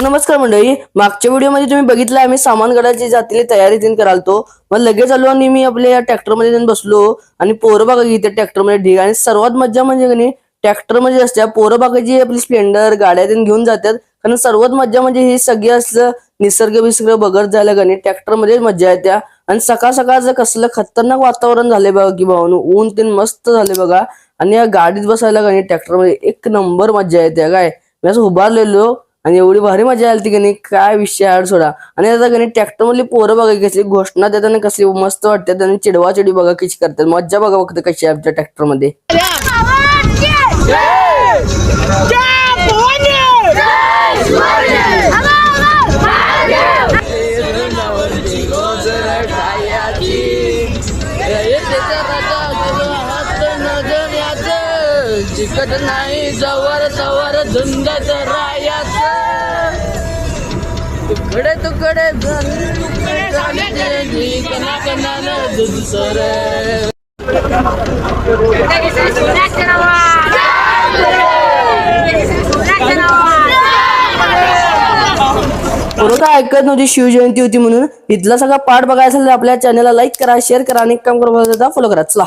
नमस्कार मंडळी, मागच्या व्हिडिओमध्ये तुम्ही बघितलं आम्ही सामान गडाची जातीली तयारी तीन करालतो. मग लगेच आलो आणि मी आपल्या ट्रॅक्टर मध्ये बसलो आणि पोरं बघा इथे ट्रॅक्टर मध्ये ढीग. आणि सर्वात मज्जा म्हणजे ट्रॅक्टर मध्ये असते पोरं बघायची आपली स्प्लेंडर गाड्या घेऊन जातात. कारण सर्वात मज्जा म्हणजे हे सगळे असलं निसर्ग विसर्ग बघत जायला गणी ट्रॅक्टर मध्ये मज्जा येत्या. आणि सकाळ सकाळचं कसलं खतरनाक वातावरण झाले बघा की भावानो, ऊन तीन मस्त झाले बघा. आणि या गाडीत बसायला गणी ट्रॅक्टर मध्ये एक नंबर मज्जा येते. काय मी असं उभारलेलो आणि एवढी भारी मजा आली की नाही, काय विषय आहे सोडा. आणि आता गणी ट्रॅक्टर मधली पोरं बघा कशी घोषणा देताना कसली मस्त वाटतात आणि चिडवा चिडी बघा कशी करतात. मज्जा बघा फक्त कशी आहे आमच्या ट्रॅक्टर मध्ये. चिकट नाही जवर जवर झुंजत रायाचं, तुकडे तुकडे कना कनानं झुंजसर. पोरं काय ऐकत नव्हती, शिवजयंती होती म्हणून. इथला सगळा पाठ बघायचा आपल्या चॅनलला लाईक करा, शेअर करा आणि काम करा, फॉलो करा. चला.